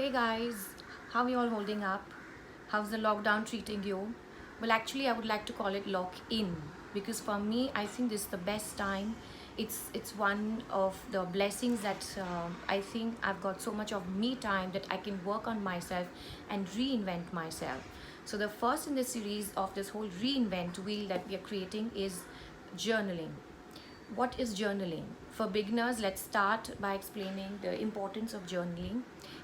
Hey guys, how are you all holding up? How's the lockdown treating you? Well, actually, I would like to call it lock in because for me, I think this is the best time. It's one of the blessings that I think I've got so much of me time that I can work on myself and reinvent myself. So the first in the series of this whole reinvent wheel that we are creating is journaling. What is journaling? For beginners, let's start by explaining the importance of journaling.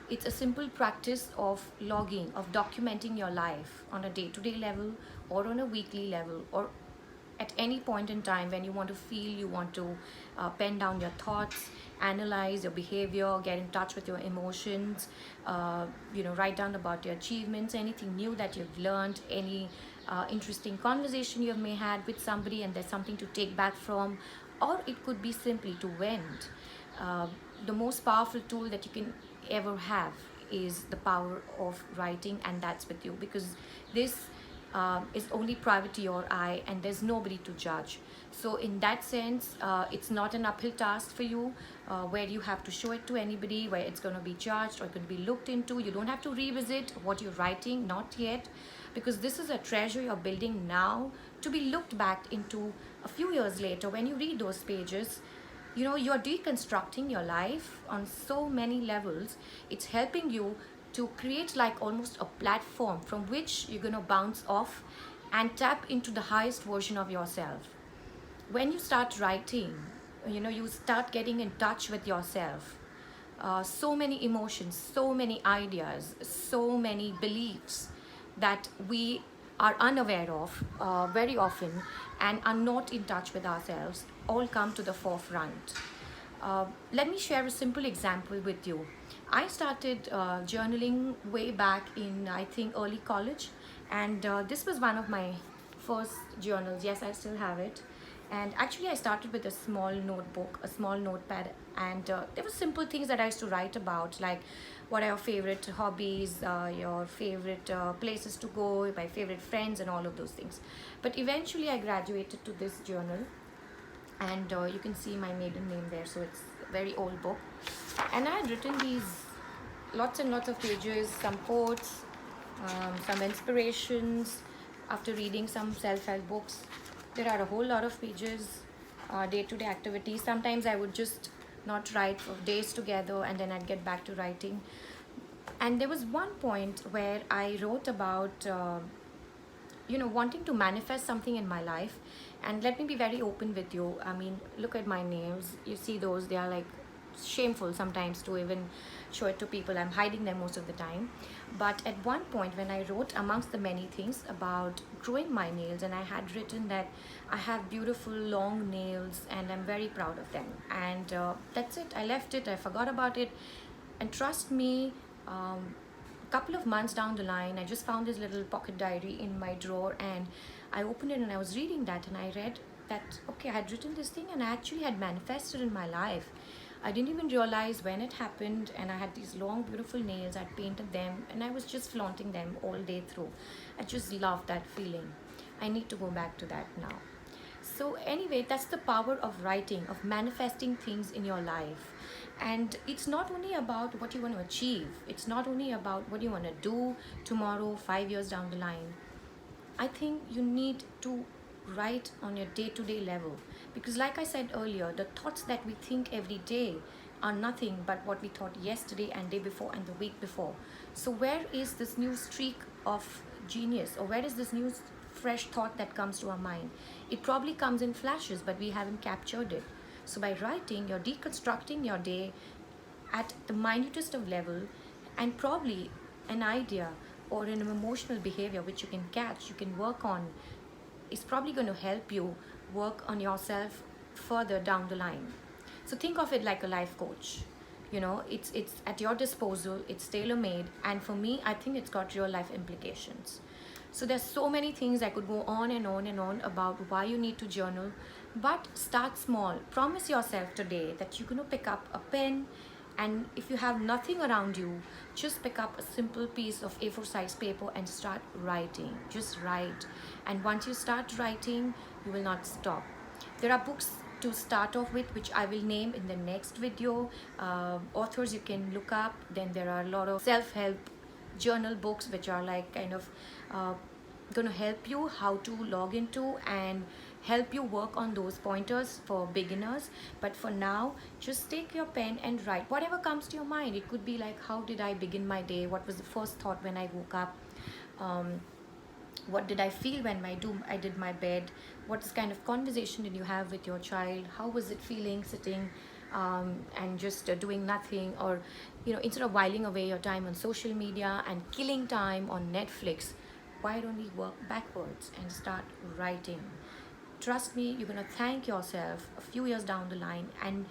It's a simple practice of logging, of documenting your life on a day to day level or on a weekly level or at any point in time when you want to feel, you want to pen down your thoughts, analyze your behavior, get in touch with your emotions, write down about your achievements, anything new that you've learned, any interesting conversation you may had with somebody and there's something to take back from, or it could be simply to vent. Uh, the most powerful tool that you can ever have is the power of writing, and that's with you because this is only private to your eye and there's nobody to judge. So in that sense, it's not an uphill task for you where you have to show it to anybody, where it's going to be judged or it can be looked into. You don't have to revisit what you're writing, not yet, because this is a treasure you're building now to be looked back into a few years later when you read those pages. You're deconstructing your life on so many levels. It's helping you to create like almost a platform from which you're going to bounce off and tap into the highest version of yourself. When you start writing, you start getting in touch with yourself. So many emotions, so many ideas, so many beliefs that we are unaware of very often and are not in touch with ourselves all come to the forefront. Let me share a simple example with you. I started journaling way back in, I think, early college, and this was one of my first journals. Yes, I still have it. And actually, I started with a small notebook, a small notepad, and there were simple things that I used to write about, like what are your favorite hobbies, your favorite places to go, my favorite friends, and all of those things. But eventually, I graduated to this journal, and you can see my maiden name there, so it's a very old book. And I had written these lots and lots of pages, some quotes, some inspirations after reading some self-help books. There are a whole lot of pages, day-to-day activities. Sometimes I would just not write for days together and then I'd get back to writing. And there was one point where I wrote about wanting to manifest something in my life. And let me be very open with you. I mean, look at my nails. You see those, they are like shameful sometimes to even show it to people. I'm hiding them most of the time. But at one point when I wrote amongst the many things about growing my nails, and I had written that I have beautiful long nails and I'm very proud of them, and that's it. I left it, I forgot about it. And trust me, a couple of months down the line, I just found this little pocket diary in my drawer, and I opened it and I was reading that, and I read that okay, I had written this thing and I actually had manifested in my life. I didn't even realize when it happened, and I had these long beautiful nails. I'd painted them and I was just flaunting them all day through. I just loved that feeling. I need to go back to that now. So anyway, that's the power of writing, of manifesting things in your life. And it's not only about what you want to achieve, it's not only about what you want to do tomorrow, 5 years down the line. I think you need to write on your day-to-day level, because like I said earlier, the thoughts that we think every day are nothing but what we thought yesterday and day before and the week before. So where is this new streak of genius, or where is this new fresh thought that comes to our mind? It probably comes in flashes, but we haven't captured it. So by writing, you're deconstructing your day at the minutest of level, and probably an idea or an emotional behavior which you can catch, you can work on, is probably going to help you work on yourself further down the line. So think of it like a life coach. It's at your disposal, it's tailor made, and for me, I think it's got real life implications. So there's so many things I could go on and on and on about why you need to journal, but start small. Promise yourself today that you're going to pick up a pen, and if you have nothing around you, just pick up a simple piece of A4 size paper and start writing. Just write. And once you start writing, you will not stop. There are books to start off with, which I will name in the next video. Authors you can look up. Then there are a lot of self-help journal books which are like kind of going to help you how to log into and help you work on those pointers for beginners. But for now, just take your pen and write whatever comes to your mind. It could be like, how did I begin my day? What was the first thought when I woke up? What did I feel when I did my bed? What kind of conversation did you have with your child? How was it feeling sitting and just doing nothing? Or, instead of whiling away your time on social media and killing time on Netflix, why don't we work backwards and start writing? Trust me, you're going to thank yourself a few years down the line and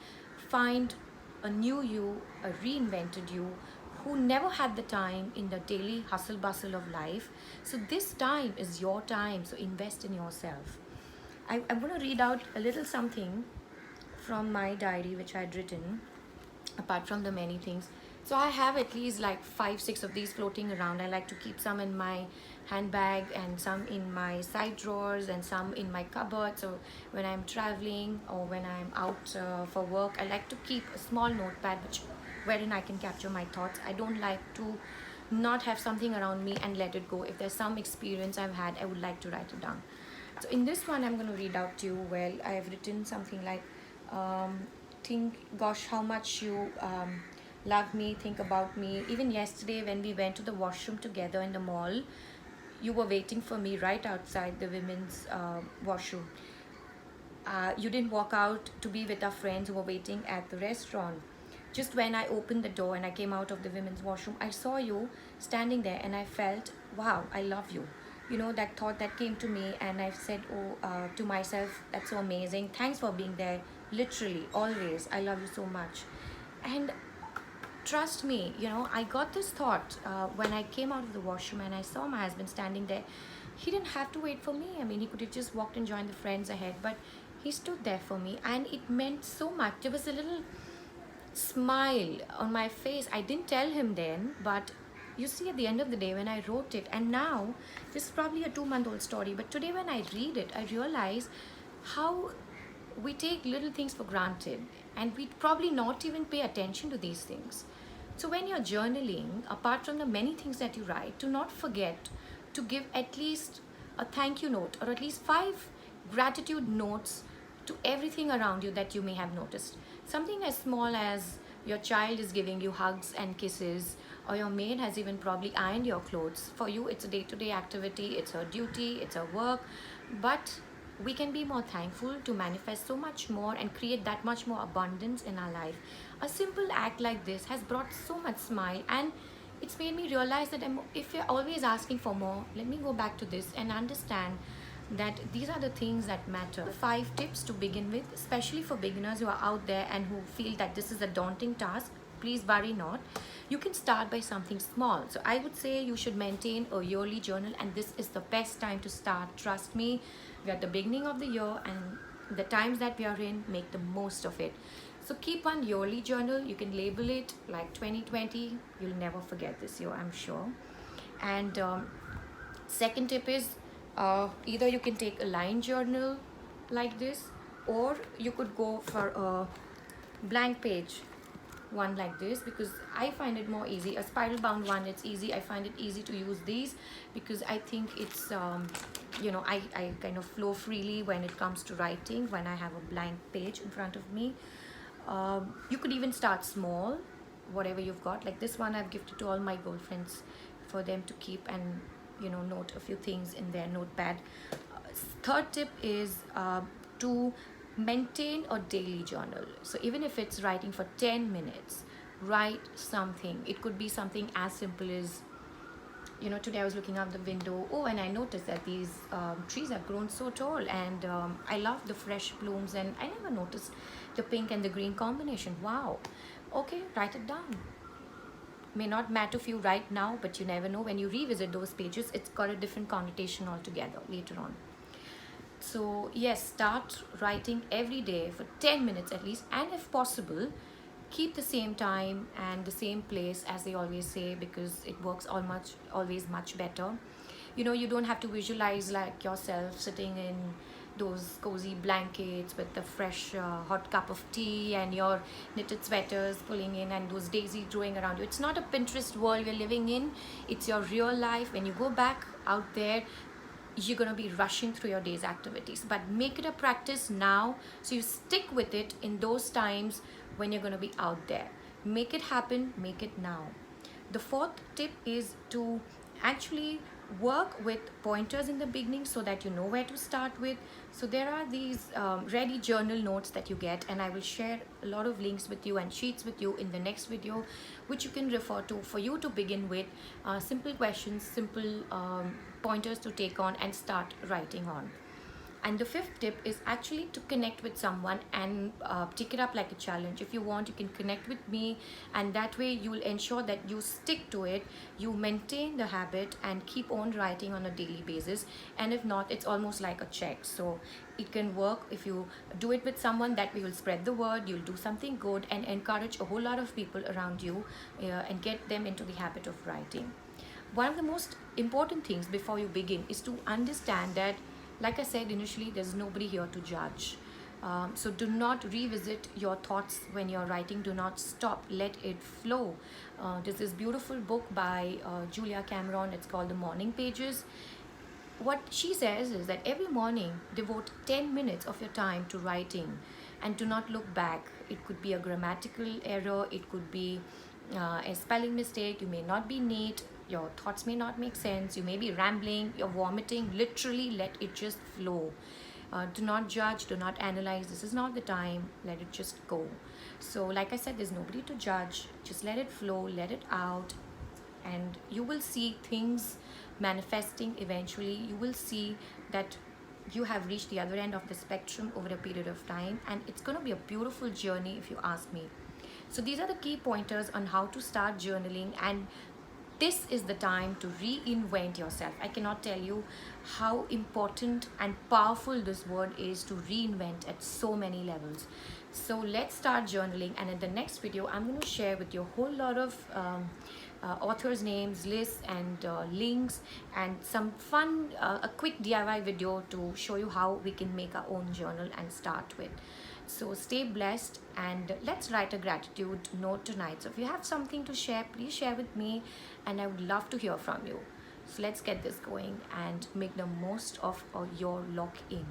find a new you, a reinvented you, who never had the time in the daily hustle bustle of life. So this time is your time, so invest in yourself. I'm going to read out a little something from my diary which I had written, apart from the many things. So I have at least like 5-6 of these floating around. I like to keep some in my handbag and some in my side drawers and some in my cupboard. So when I'm traveling or when I'm out for work, I like to keep a small notepad wherein I can capture my thoughts. I don't like to not have something around me and let it go. If there's some experience I've had, I would like to write it down. So in this one, I'm going to read out to you. Well, I have written something like, think, gosh, how much you love me, think about me. Even yesterday when we went to the washroom together in the mall, you were waiting for me right outside the women's washroom. You didn't walk out to be with our friends who were waiting at the restaurant. Just when I opened the door and I came out of the women's washroom, I saw you standing there and I felt, wow, I love you. That thought that came to me, and I said, to myself, that's so amazing. Thanks for being there. Literally, always. I love you so much. And trust me, I got this thought when I came out of the washroom and I saw my husband standing there. He didn't have to wait for me. I mean, he could have just walked and joined the friends ahead, but he stood there for me, and it meant so much. There was a little smile on my face. I didn't tell him then, but you see, at the end of the day, when I wrote it, and now this is probably a 2-month-old story, but today when I read it, I realize how we take little things for granted and we probably not even pay attention to these things. So when you're journaling, apart from the many things that you write, do not forget to give at least a thank you note or at least 5 gratitude notes to everything around you that you may have noticed. Something as small as your child is giving you hugs and kisses, or your maid has even probably ironed your clothes. For you, it's a day-to-day activity, it's a duty, it's a work, but we can be more thankful to manifest so much more and create that much more abundance in our life. A simple act like this has brought so much smile, and it's made me realize that if you're always asking for more, let me go back to this and understand that these are the things that matter. 5 tips to begin with, especially for beginners who are out there and who feel that this is a daunting task. Please worry not. You can start by something small. So I would say you should maintain a yearly journal, and this is the best time to start. Trust me, we are at the beginning of the year, and the times that we are in, make the most of it. So keep one yearly journal. You can label it like 2020. You'll never forget this year, I'm sure. And second tip is, either you can take a line journal like this, or you could go for a blank page one like this, because I find it more easy. A spiral bound one, it's easy. I find it easy to use these because I think it's I kind of flow freely when it comes to writing when I have a blank page in front of me. You could even start small, whatever you've got. Like this one I've gifted to all my girlfriends for them to keep and note a few things in their notepad. Third tip is to maintain a daily journal. So even if it's writing for 10 minutes, write something. It could be something as simple as, today I was looking out the window, and I noticed that these trees have grown so tall, and I love the fresh blooms, and I never noticed the pink and the green combination. Wow. Okay, write it down. May not matter if you write now, but you never know, when you revisit those pages, it's got a different connotation altogether later on. So yes, start writing every day for 10 minutes at least, and if possible, keep the same time and the same place, as they always say, because it works always much better. You don't have to visualize like yourself sitting in those cozy blankets with the fresh hot cup of tea and your knitted sweaters pulling in and those daisies growing around you. It's not a Pinterest world you're living in, it's your real life. When you go back out there, you're going to be rushing through your day's activities, but make it a practice now so you stick with it in those times when you're going to be out there. Make it happen, make it now. The fourth tip is to actually work with pointers in the beginning so that you know where to start with. So there are these ready journal notes that you get, and I will share a lot of links with you and sheets with you in the next video, which you can refer to for you to begin with simple questions, simple pointers to take on and start writing on. And the fifth tip is actually to connect with someone and take it up like a challenge. If you want, you can connect with me, and that way you will ensure that you stick to it, you maintain the habit and keep on writing on a daily basis. And if not, it's almost like a check. So it can work if you do it with someone. That way you'll spread the word, you'll do something good and encourage a whole lot of people around you and get them into the habit of writing. One of the most important things before you begin is to understand that, like I said initially, there's nobody here to judge. So do not revisit your thoughts when you're writing. Do not stop. Let it flow. There's this beautiful book by Julia Cameron. It's called The Morning Pages. What she says is that every morning devote 10 minutes of your time to writing and do not look back. It could be a grammatical error. It could be a spelling mistake. You may not be neat. Your thoughts may not make sense. You may be rambling, you're vomiting. Literally let it just flow. Do not judge, do not analyze. This is not the time. Let it just go. So like I said, there's nobody to judge. Just let it flow, let it out, and you will see things manifesting eventually. You will see that you have reached the other end of the spectrum over a period of time, and it's going to be a beautiful journey if you ask me. So these are the key pointers on how to start journaling, and this is the time to reinvent yourself. I cannot tell you how important and powerful this word is, to reinvent at so many levels. So let's start journaling, and in the next video I'm going to share with you a whole lot of authors' names, lists and links, and some fun a quick DIY video to show you how we can make our own journal and start with. So stay blessed, and let's write a gratitude note tonight. So if you have something to share, please share with me, and I would love to hear from you. So let's get this going and make the most of your lock-in.